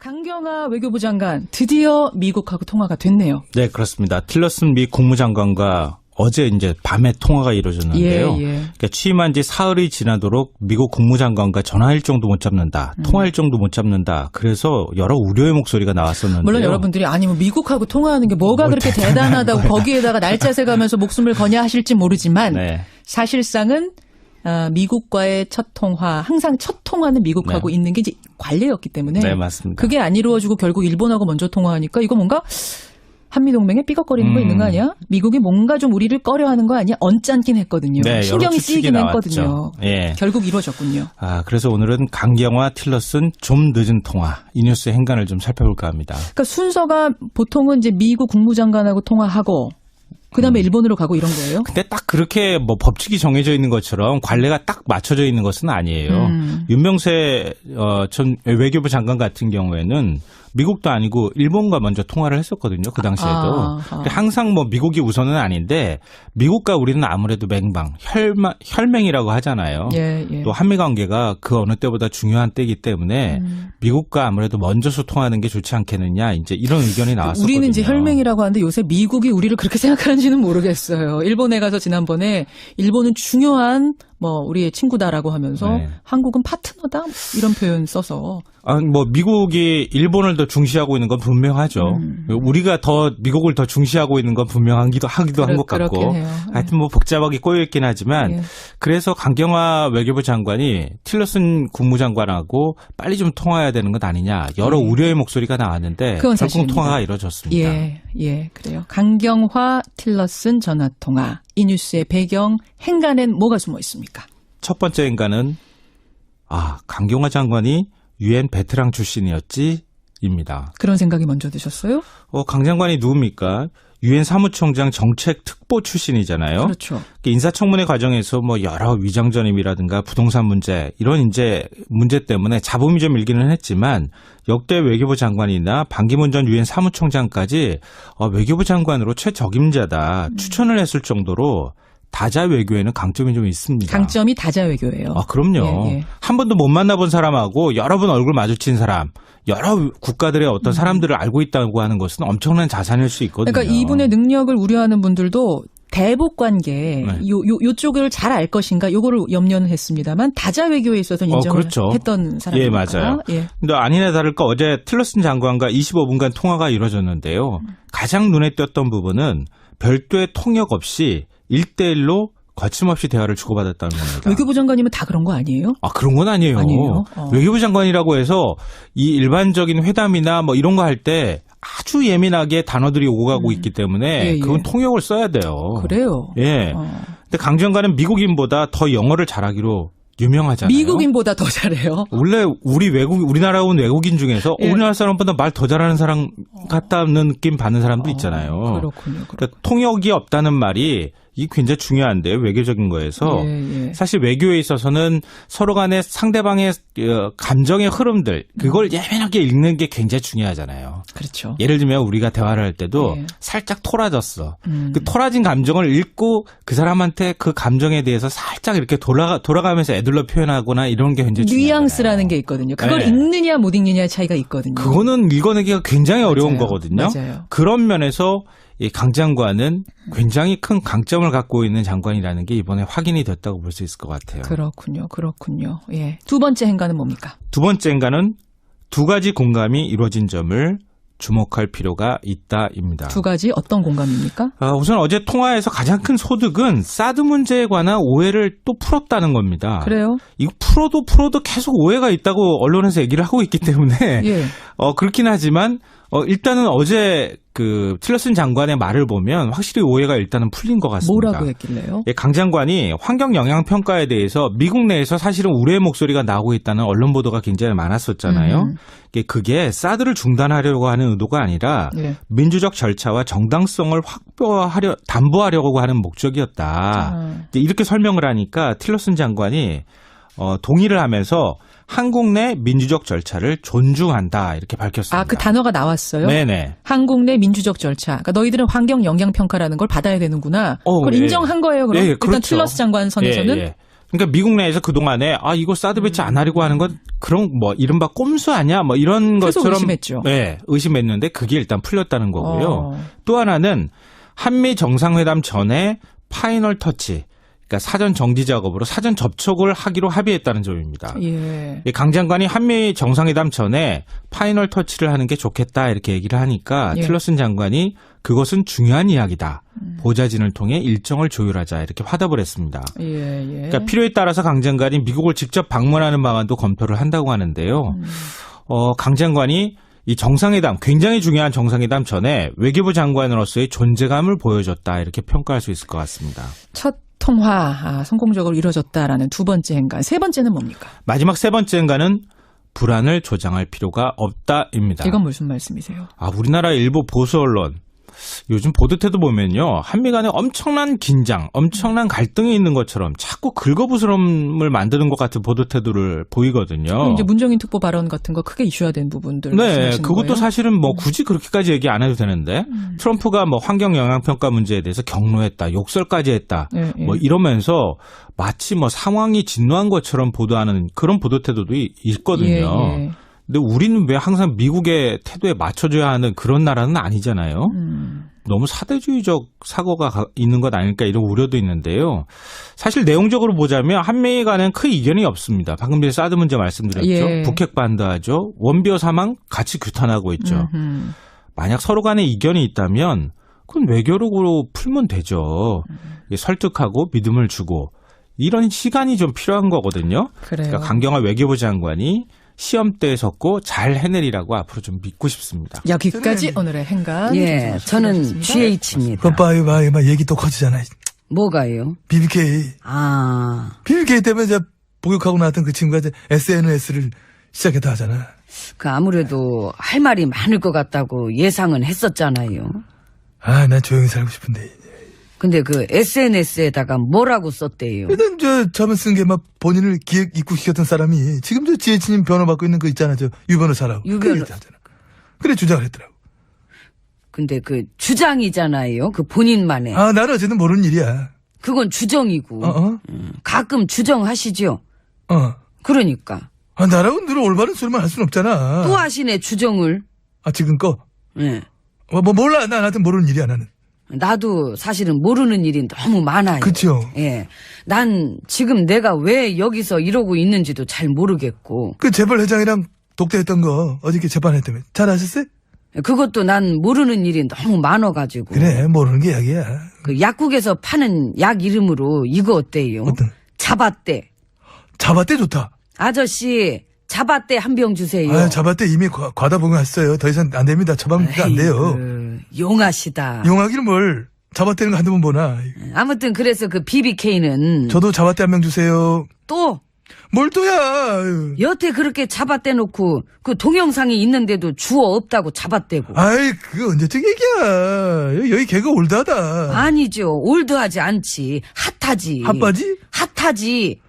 강경화 외교부 장관 드디어 미국하고 통화가 됐네요. 네, 그렇습니다. 틸러슨 미 국무장관과 어제 이제 밤에 통화가 이루어졌는데요. 그러니까 취임한 지 사흘이 지나도록 미국 국무장관과 전화할 정도 못 잡는다. 통화할 정도 못 잡는다. 그래서 여러 우려의 목소리가 나왔었는데요. 물론 여러분들이 아니 뭐 미국하고 통화하는 게 뭐가 그렇게 대단하다고 거기에다가 날짜 세가면서 목숨을 거냐 하실지 모르지만 네. 사실상은 미국과의 첫 통화, 항상 첫 통화는 미국하고 네. 있는 게 이제 관례였기 때문에 네, 맞습니다. 그게 안 이루어지고 결국 일본하고 먼저 통화하니까 이거 뭔가 한미동맹에 삐걱거리는 거 있는 거 아니야? 미국이 뭔가 좀 우리를 꺼려하는 거 아니야? 언짢긴 했거든요. 네, 신경이 쓰이긴 했거든요. 예. 결국 이루어졌군요. 그래서 오늘은 강경화 틸러슨 좀 늦은 통화 이 뉴스의 행간을 좀 살펴볼까 합니다. 그러니까 순서가 보통은 이제 미국 국무장관하고 통화하고 그다음에 일본으로 가고 이런 거예요? 근데 딱 그렇게 뭐 법칙이 정해져 있는 것처럼 관례가 딱 맞춰져 있는 것은 아니에요. 윤명세 전 외교부 장관 같은 경우에는 미국도 아니고 일본과 먼저 통화를 했었거든요. 그 당시에도. 항상 뭐 미국이 우선은 아닌데 미국과 우리는 아무래도 맹방, 혈맹이라고 하잖아요. 예. 또 한미 관계가 그 어느 때보다 중요한 때이기 때문에 미국과 아무래도 먼저 소통하는 게 좋지 않겠느냐. 이제 이런 의견이 나왔었거든요. 우리는 이제 혈맹이라고 하는데 요새 미국이 우리를 그렇게 생각하는지는 모르겠어요. 일본에 가서 지난번에 일본은 중요한 뭐 우리의 친구다라고 하면서 네. 한국은 파트너다 이런 표현 써서 뭐 미국이 일본을 더 중시하고 있는 건 분명하죠. 우리가 더 미국을 더 중시하고 있는 건 분명하기도 한 것 같고. 하여튼 뭐 복잡하게 꼬여 있긴 하지만 예. 그래서 강경화 외교부 장관이 틸러슨 국무장관하고 빨리 좀 통화해야 되는 것 아니냐. 여러 우려의 목소리가 나왔는데 결국 사실입니다. 통화가 이루어졌습니다. 예, 그래요. 강경화 틸러슨 전화 통화. 이 뉴스의 배경 행간엔 뭐가 숨어 있습니까? 첫 번째 행간은 강경화 장관이 유엔 베테랑 출신이었지입니다. 그런 생각이 먼저 드셨어요? 강 장관이 누굽니까? 유엔 사무총장 정책 특보 출신이잖아요. 그렇죠. 인사청문회 과정에서 뭐 여러 위장전임이라든가 부동산 문제 이런 이제 문제 때문에 잡음이 좀 일기는 했지만 역대 외교부 장관이나 반기문 전 유엔 사무총장까지 외교부 장관으로 최적임자다 추천을 했을 정도로 다자 외교에는 강점이 좀 있습니다. 강점이 다자 외교예요. 그럼요. 예. 한 번도 못 만나본 사람하고 여러 번 얼굴 마주친 사람, 여러 국가들의 어떤 사람들을 알고 있다고 하는 것은 엄청난 자산일 수 있거든요. 그러니까 이분의 능력을 우려하는 분들도 대북 관계 요쪽을 잘 알 것인가 요거를 염려는 했습니다만 다자 외교에 있어서 인정을 그렇죠. 했던 사람이니까. 예, 맞아요. 근데 아니나 다를까 어제 틸러슨 장관과 25분간 통화가 이루어졌는데요. 가장 눈에 띄었던 부분은 별도의 통역 없이 1대1로 거침없이 대화를 주고받았다는 겁니다. 외교부 장관이면 다 그런 거 아니에요? 그런 건 아니에요. 외교부 장관이라고 해서 이 일반적인 회담이나 뭐 이런 거 할 때 아주 예민하게 단어들이 오고 가고 있기 때문에 그건 통역을 써야 돼요. 그래요? 예. 근데 강 장관은 미국인보다 더 영어를 잘하기로 유명하잖아요. 미국인보다 더 잘해요? 원래 우리나라 온 외국인 중에서 우리나라 사람보다 말 더 잘하는 사람 같다는 느낌 받는 사람도 있잖아요. 그렇군요. 그러니까 통역이 없다는 말이 이게 굉장히 중요한데요. 외교적인 거에서. 사실 외교에 있어서는 서로 간에 상대방의 감정의 흐름들 그걸 예민하게 읽는 게 굉장히 중요하잖아요. 그렇죠. 예를 들면 우리가 대화를 할 때도 살짝 토라졌어. 그 토라진 감정을 읽고 그 사람한테 그 감정에 대해서 살짝 이렇게 돌아가면서 애들로 표현하거나 이런 게 굉장히 중요해요. 뉘앙스라는 게 있거든요. 그걸 읽느냐 못 읽느냐의 차이가 있거든요. 그거는 읽어내기가 굉장히 어려운 거거든요. 맞아요. 그런 면에서 이 강 장관은 굉장히 큰 강점을 갖고 있는 장관이라는 게 이번에 확인이 됐다고 볼 수 있을 것 같아요. 그렇군요. 예. 두 번째 행간은 뭡니까? 두 번째 행간은 두 가지 공감이 이루어진 점을 주목할 필요가 있다입니다. 두 가지 어떤 공감입니까? 우선 어제 통화에서 가장 큰 소득은 사드 문제에 관한 오해를 또 풀었다는 겁니다. 그래요? 이거 풀어도 계속 오해가 있다고 언론에서 얘기를 하고 있기 때문에 그렇긴 하지만 일단은 어제 그 틸러슨 장관의 말을 보면 확실히 오해가 일단은 풀린 것 같습니다. 뭐라고 했길래요? 강 장관이 환경 영향 평가에 대해서 미국 내에서 사실은 우려의 목소리가 나오고 있다는 언론 보도가 굉장히 많았었잖아요. 그게 사드를 중단하려고 하는 의도가 아니라 민주적 절차와 정당성을 담보하려고 하는 목적이었다. 이렇게 설명을 하니까 틸러슨 장관이 동의를 하면서 한국 내 민주적 절차를 존중한다 이렇게 밝혔습니다. 그 단어가 나왔어요? 네네. 한국 내 민주적 절차. 그러니까 너희들은 환경 영향 평가라는 걸 받아야 되는구나. 그걸 인정한 거예요. 그럼 일단 그렇죠. 틸러스 장관 선에서는 그러니까 미국 내에서 그동안에 이거 사드 배치 안 하려고 하는 건 그런 뭐 이른바 꼼수 아니야? 뭐 이런 것처럼 의심했죠. 네, 의심했는데 그게 일단 풀렸다는 거고요. 또 하나는 한미 정상회담 전에 파이널 터치, 그러니까 사전 정지 작업으로 사전 접촉을 하기로 합의했다는 점입니다. 예. 강 장관이 한미 정상회담 전에 파이널 터치를 하는 게 좋겠다 이렇게 얘기를 하니까 예. 틸러슨 장관이 그것은 중요한 이야기다. 보좌진을 통해 일정을 조율하자 이렇게 화답을 했습니다. 예. 그러니까 필요에 따라서 강 장관이 미국을 직접 방문하는 방안도 검토를 한다고 하는데요. 강 장관이 이 정상회담, 굉장히 중요한 정상회담 전에 외교부 장관으로서의 존재감을 보여줬다 이렇게 평가할 수 있을 것 같습니다. 첫 통화 성공적으로 이루어졌다라는 두 번째 행간. 세 번째는 뭡니까? 마지막 세 번째 행간은 불안을 조장할 필요가 없다입니다. 이건 무슨 말씀이세요? 우리나라 일부 보수 언론 요즘 보도태도 보면요. 한미 간에 엄청난 긴장, 엄청난 갈등이 있는 것처럼 자꾸 긁어부스럼을 만드는 것 같은 보도태도를 보이거든요. 이제 문정인 특보 발언 같은 거 크게 이슈화된 부분들. 네, 그것도 거예요? 사실은 뭐 굳이 그렇게까지 얘기 안 해도 되는데 트럼프가 뭐 환경 영향 평가 문제에 대해서 경로했다, 욕설까지 했다, 예. 뭐 이러면서 마치 뭐 상황이 진노한 것처럼 보도하는 그런 보도태도도 있거든요. 예. 근데 우리는 왜 항상 미국의 태도에 맞춰줘야 하는 그런 나라는 아니잖아요. 너무 사대주의적 사고가 있는 것 아닐까 이런 우려도 있는데요. 사실 내용적으로 보자면 한미 간에는 큰 이견이 없습니다. 방금 전에 사드 문제 말씀드렸죠. 예. 북핵 반대하죠. 원비어 사망 같이 규탄하고 있죠. 만약 서로 간에 이견이 있다면 그건 외교력으로 풀면 되죠. 설득하고 믿음을 주고 이런 시간이 좀 필요한 거거든요. 그래요. 그러니까 강경화 외교부 장관이 시험대에 섰고 잘 해내리라고 앞으로 좀 믿고 싶습니다. 여기까지 오늘의 행간. 예, 저는 GH입니다. 봐요, 얘기 또 커지잖아. 뭐가요? BBK. BBK 때문에 제가 복역하고 나왔던 그 친구가 이제 SNS를 시작했다 하잖아. 그 아무래도 할 말이 많을 것 같다고 예상은 했었잖아요. 난 조용히 살고 싶은데. 근데 그 SNS에다가 뭐라고 썼대요? 일단 저번 쓴 게 막 본인을 기획 입국시켰던 사람이 지금 저 GH님 변호 받고 있는 거 있잖아. 유 변호사라고. 그래 주장을 했더라고. 근데 그 주장이잖아요. 그 본인만의. 나는 어쨌든 모르는 일이야. 그건 주정이고. 가끔 주정하시죠. 그러니까. 나라고 늘 올바른 소리만 할 수는 없잖아. 또 하시네 주정을. 지금 거? 예. 몰라. 나한테 모르는 일이야 나는. 나도 사실은 모르는 일이 너무 많아요. 그쵸. 예. 난 지금 내가 왜 여기서 이러고 있는지도 잘 모르겠고. 그 재벌 회장이랑 독대했던 거 어저께 재판했다며. 잘 아셨어요? 그것도 난 모르는 일이 너무 많아가지고. 그래, 모르는 게 약이야. 그 약국에서 파는 약 이름으로 이거 어때요? 어떤? 자바떼. 자바떼 좋다. 아저씨, 자바떼 한 병 주세요. 자바떼 이미 과다 복용했어요. 더 이상 안 됩니다. 처방가 안 돼요. 용하시다. 용하기는 뭘. 자바떼는 거 한두 번 보나. 아무튼 그래서 그 BBK는. 저도 자바떼 한 병 주세요. 또? 뭘 또야. 여태 그렇게 잡아떼 놓고 그 동영상이 있는데도 주어 없다고 잡아떼고. 그거 언제적 얘기야. 여기 개그 올드하다. 아니죠. 올드하지 않지. 핫하지. 핫바지? 핫하지.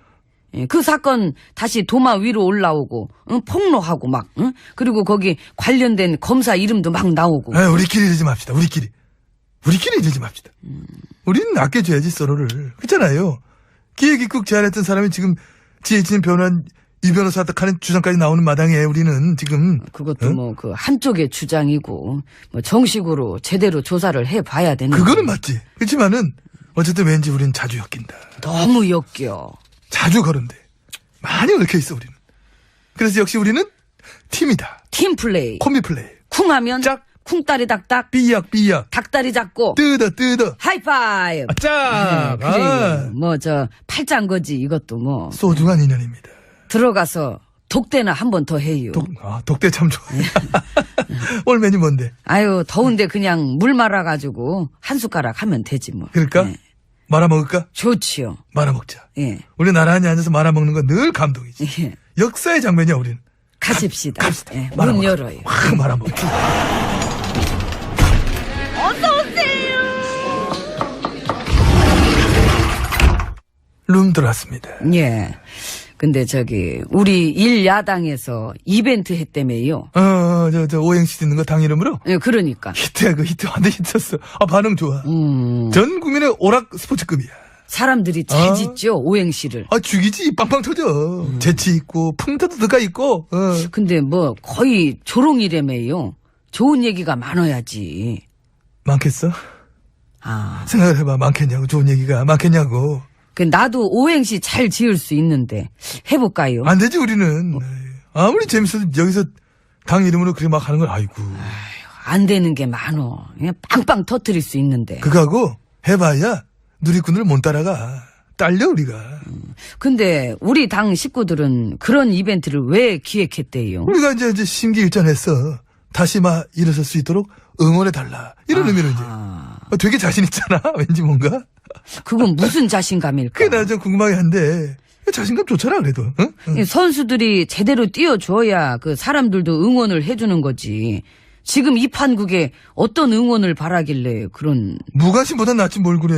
그 사건 다시 도마 위로 올라오고 폭로하고 막 그리고 거기 관련된 검사 이름도 막 나오고. 우리끼리 이러지 맙시다. 우리끼리 이러지 맙시다. 우리는 아껴줘야지 서로를. 그렇잖아요. 기획입국 제안했던 사람이 지금 GH님 변호한 이 변호사 하는 주장까지 나오는 마당에 우리는 지금. 그것도 뭐 그 한쪽의 주장이고 뭐 정식으로 제대로 조사를 해봐야 되는. 그거는 맞지. 그렇지만은 어쨌든 왠지 우리는 자주 엮인다. 너무 엮여. 자주 거른데 많이 얽혀 있어 우리는. 그래서 역시 우리는 팀이다. 팀플레이. 콤비플레이. 쿵하면 짝. 쿵다리 닥닥. 삐약. 닭다리 잡고. 뜯어. 하이파이브. 짝. 그래. 뭐 저 팔짱 거지 이것도 뭐. 소중한 인연입니다. 들어가서 독대나 한 번 더 해요. 독대 참 좋아. 오늘 메뉴 뭔데? 더운데 그냥 물 말아가지고 한 숟가락 하면 되지 뭐. 그럴까? 네. 말아먹을까? 좋지요. 말아먹자. 예. 우리 나란히 앉아서 말아먹는 건 늘 감동이지. 예. 역사의 장면이야 우리는. 가십시다. 갑시다. 예. 문 말아먹자. 열어요. 확 말아먹자. 어서오세요. 룸 들어왔습니다. 예. 근데 우리 일야당에서 이벤트 했다며요. 오행시 듣는 거 당 이름으로? 예, 그러니까. 히트야, 그 히트. 완전 히트였어. 반응 좋아. 전 국민의 오락 스포츠급이야. 사람들이 잘 짓죠, 오행시를. 죽이지. 빵빵 터져. 재치 있고 풍자도 들어가 있고. 근데 뭐 거의 조롱이라며요. 좋은 얘기가 많아야지. 많겠어? 아, 생각을 해봐. 많겠냐고. 좋은 얘기가 많겠냐고. 그 나도 오행시 잘 지을 수 있는데 해볼까요? 안 되지 우리는. 아무리 재밌어도 여기서 당 이름으로 그렇게 막 하는 걸 아이고. 안 되는 게 많어. 그냥 빵빵 터뜨릴 수 있는데. 그거하고 해봐야 누리꾼을 못 따라가. 딸려 우리가. 근데 우리 당 식구들은 그런 이벤트를 왜 기획했대요? 우리가 이제 심기일전했어. 다시 막 일어설 수 있도록 응원해달라. 이런 의미로 이제. 되게 자신 있잖아. 왠지 뭔가. 그건 무슨 자신감일까? 그게 나 좀 궁금하게 한데. 자신감 좋잖아 그래도. 응? 선수들이 제대로 뛰어줘야 그 사람들도 응원을 해주는 거지. 지금 이 판국에 어떤 응원을 바라길래 그런. 무관심보다 낫지 뭘 그래.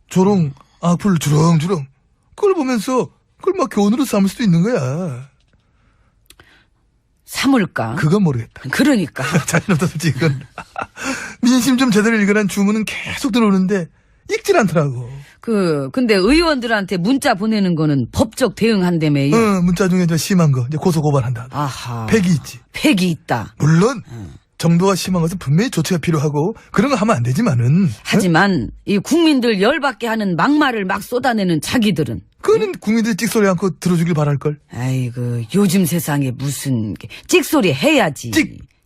조롱 악플 주렁주렁. 그걸 보면서 그걸 막 교훈으로 삼을 수도 있는 거야. 삼을까? 그건 모르겠다. 그러니까. 자신 없다 솔직히 그건. 민심 좀 제대로 읽으란 주문은 계속 들어오는데 읽질 않더라고. 근데 의원들한테 문자 보내는 거는 법적 대응한다며요. 문자 중에 좀 심한 거 이제 고소고발한다. 아하. 팩이 있지. 팩이 있다. 물론 정도가 심한 것은 분명히 조치가 필요하고 그런 거 하면 안 되지만은. 하지만 이 국민들 열받게 하는 막말을 막 쏟아내는 자기들은. 그거는 국민들이 찍소리 않고 들어주길 바랄걸. 아이고 요즘 세상에 무슨 찍소리 해야지.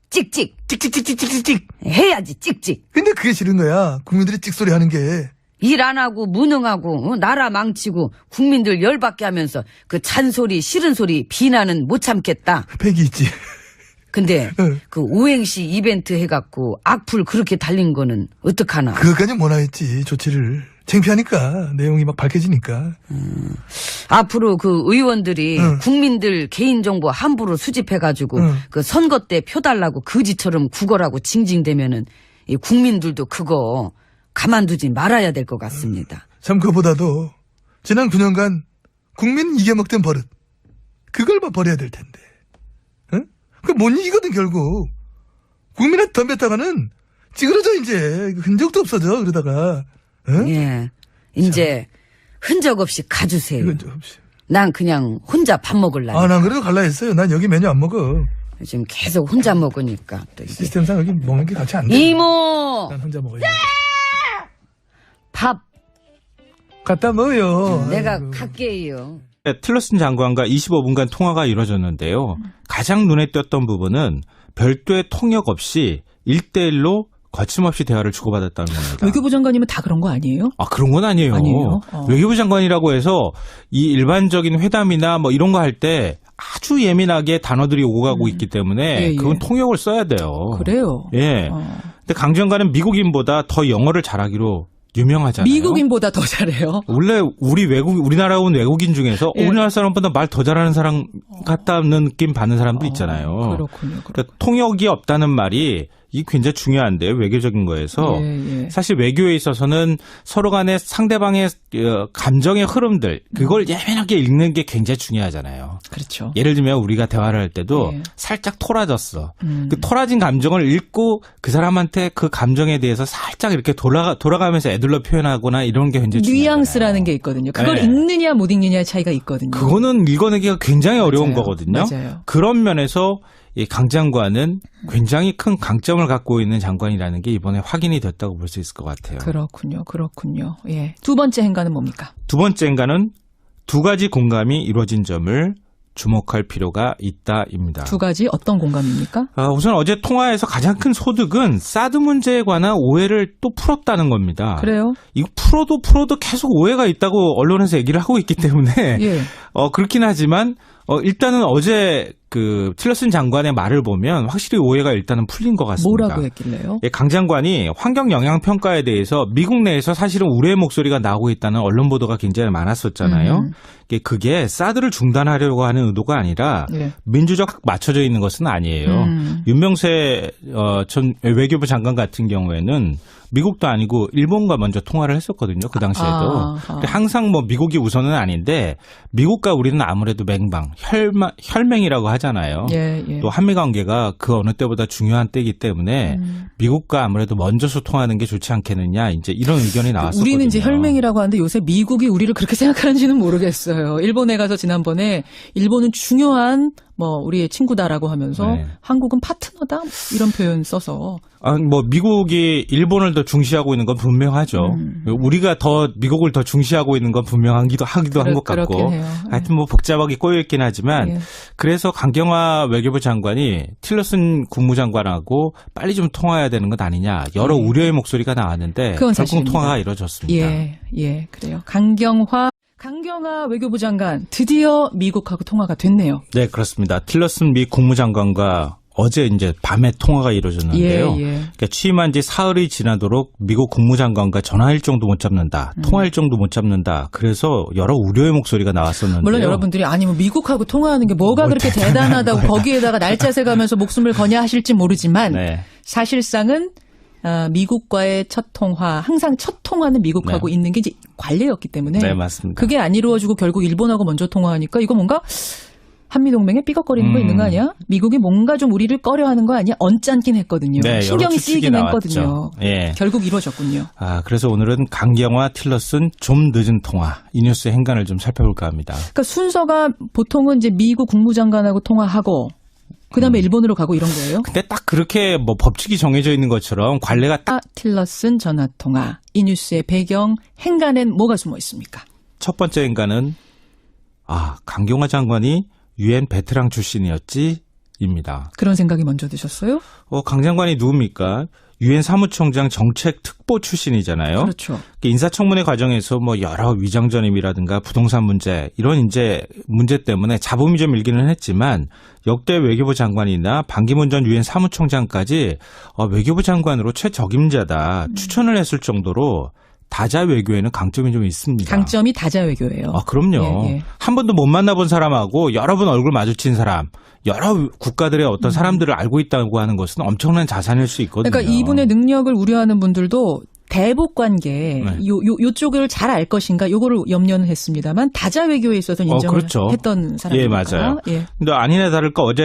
찍찍. 찍찍찍찍찍찍. 해야지 찍찍. 근데 그게 싫은 거야. 국민들이 찍소리 하는 게. 일 안 하고 무능하고 나라 망치고 국민들 열받게 하면서 그 잔소리 싫은 소리 비난은 못 참겠다. 팩이 있지. 근데 그 오행시 이벤트 해갖고 악플 그렇게 달린 거는 어떡하나. 그것까지 못 하겠지 조치를. 창피하니까 내용이 막 밝혀지니까. 앞으로 그 의원들이 국민들 개인정보 함부로 수집해가지고 그 선거 때 표 달라고 거지처럼 구걸하고 징징대면은 이 국민들도 그거 가만두지 말아야 될 것 같습니다. 참 그거보다도 지난 9년간 국민 이겨먹던 버릇 그걸 버려야 될 텐데. 응? 그 못 이기거든 결국. 국민한테 덤볐다가는 찌그러져 이제. 흔적도 없어져 그러다가. 응? 예, 이제 흔적 없이 가주세요. 흔적 없이. 난 그냥 혼자 밥 먹을라. 난 그래도 갈라 했어요. 난 여기 메뉴 안 먹어. 지금 계속 혼자 먹으니까 또 이게. 시스템상 여기 먹는 게 같이 안 돼. 이모 난 혼자 먹어야 돼. 밥 갖다 먹어요. 내가 아이고. 갈게요. 틸러슨 장관과 25분간 통화가 이루어졌는데요. 가장 눈에 띄었던 부분은 별도의 통역 없이 1대1로 거침없이 대화를 주고받았다는 겁니다. 외교부 장관이면 다 그런 거 아니에요? 아, 그런 건 아니에요. 아니에요? 외교부 장관이라고 해서 이 일반적인 회담이나 뭐 이런 거 할 때 아주 예민하게 단어들이 오고 가고 있기 때문에 예, 예. 그건 통역을 써야 돼요. 그래요. 예. 근데 강 장관은 미국인보다 더 영어를 잘하기로 유명하잖아요. 미국인보다 더 잘해요. 원래 우리나라 온 외국인 중에서 예. 우리나라 사람보다 말 더 잘하는 사람 같다는 느낌 받는 사람도 있잖아요. 그렇군요. 그러니까 통역이 없다는 말이 이게 굉장히 중요한데요. 외교적인 거에서. 예. 사실 외교에 있어서는 서로 간에 상대방의 감정의 흐름들 그걸 예민하게 읽는 게 굉장히 중요하잖아요. 그렇죠. 예를 들면 우리가 대화를 할 때도 예. 살짝 토라졌어. 그 토라진 감정을 읽고 그 사람한테 그 감정에 대해서 살짝 이렇게 돌아가면서 애들로 표현하거나 이런 게 굉장히 중요해요. 뉘앙스라는 게 있거든요. 그걸 네. 읽느냐 못 읽느냐의 차이가 있거든요. 그거는 읽어내기가 굉장히 어려운 맞아요. 거거든요. 맞아요. 그런 면에서 이 강 장관은 굉장히 큰 강점을 갖고 있는 장관이라는 게 이번에 확인이 됐다고 볼 수 있을 것 같아요. 그렇군요. 예. 두 번째 행간은 뭡니까? 두 번째 행간은 두 가지 공감이 이루어진 점을 주목할 필요가 있다입니다. 두 가지 어떤 공감입니까? 우선 어제 통화에서 가장 큰 소득은 사드 문제에 관한 오해를 또 풀었다는 겁니다. 그래요? 이거 풀어도 계속 오해가 있다고 언론에서 얘기를 하고 있기 때문에 예. 그렇긴 하지만 일단은 어제 그 틸러슨 장관의 말을 보면 확실히 오해가 일단은 풀린 것 같습니다. 뭐라고 했길래요? 예, 강 장관이 환경 영향 평가에 대해서 미국 내에서 사실은 우려의 목소리가 나오고 있다는 언론 보도가 굉장히 많았었잖아요. 그게 사드를 중단하려고 하는 의도가 아니라 예. 민주적 맞춰져 있는 것은 아니에요. 윤명세 전 외교부 장관 같은 경우에는 미국도 아니고 일본과 먼저 통화를 했었거든요. 그 당시에도. 항상 뭐 미국이 우선은 아닌데 미국과 우리는 아무래도 맹방, 혈맹이라고 하잖아요. 예, 예. 또 한미 관계가 그 어느 때보다 중요한 때이기 때문에 미국과 아무래도 먼저 소통하는 게 좋지 않겠느냐 이제 이런 의견이 나왔었거든요. 우리는 이제 혈맹이라고 하는데 요새 미국이 우리를 그렇게 생각하는지는 모르겠어요. 일본에 가서 지난번에 일본은 중요한 우리의 친구다라고 하면서 네. 한국은 파트너다 이런 표현 써서 미국이 일본을 더 중시하고 있는 건 분명하죠. 우리가 더 미국을 더 중시하고 있는 건 분명하기도 한 것 같고. 하여튼 복잡하게 꼬여 있긴 하지만 예. 그래서 강경화 외교부 장관이 틸러슨 국무장관하고 빨리 좀 통화해야 되는 것 아니냐 여러 우려의 목소리가 나왔는데 결국 사실입니다. 통화가 이루어졌습니다. 예, 그래요. 강경화 외교부 장관 드디어 미국하고 통화가 됐네요. 네, 그렇습니다. 틸러슨 미 국무장관과 어제 이제 밤에 통화가 이루어졌는데요. 예. 그러니까 취임한 지 사흘이 지나도록 미국 국무장관과 전화 일정도 못 잡는다. 통화 일정도 못 잡는다. 그래서 여러 우려의 목소리가 나왔었는데요. 물론 여러분들이 미국하고 통화하는 게 뭐가 그렇게 대단하다고 거기에다가 날짜 세가면서 목숨을 거냐 하실지 모르지만 네. 사실상은 미국과의 첫 통화, 항상 첫 통화는 미국하고 있는 게 이제 관례였기 때문에 네, 맞습니다. 그게 안 이루어지고 결국 일본하고 먼저 통화하니까 이거 뭔가 한미동맹에 삐걱거리는 거 있는 거 아니야? 미국이 뭔가 좀 우리를 꺼려하는 거 아니야? 언짢긴 했거든요. 네, 신경이 쓰이긴 했거든요. 예. 결국 이루어졌군요. 그래서 오늘은 강경화 틸러슨 좀 늦은 통화 이 뉴스의 행간을 좀 살펴볼까 합니다. 그러니까 순서가 보통은 이제 미국 국무장관하고 통화하고 그다음에 일본으로 가고 이런 거예요? 근데 딱 그렇게 법칙이 정해져 있는 것처럼 관례가 딱 틸러슨 전화통화. 이 뉴스의 배경 행간엔 뭐가 숨어 있습니까? 첫 번째 행간은 강경화 장관이 유엔 베테랑 출신이었지입니다. 그런 생각이 먼저 드셨어요? 강 장관이 누굽니까? 유엔 사무총장 정책 특보 출신이잖아요. 그렇죠. 인사청문회 과정에서 여러 위장전입이라든가 부동산 문제 이런 이제 문제 때문에 잡음이 좀 일기는 했지만 역대 외교부 장관이나 반기문 전 유엔 사무총장까지 외교부 장관으로 최적임자다 추천을 했을 정도로 다자 외교에는 강점이 좀 있습니다. 강점이 다자 외교예요. 그럼요. 예. 한 번도 못 만나본 사람하고 여러 번 얼굴 마주친 사람, 여러 국가들의 어떤 사람들을 알고 있다고 하는 것은 엄청난 자산일 수 있거든요. 그러니까 이분의 능력을 우려하는 분들도 대북 관계 요쪽을 잘 알 것인가 요거를 염려는 했습니다만 다자 외교에 있어서 인정을 그렇죠. 했던 사람이니까. 예, 맞아요. 예. 근데 아니나 다를까 어제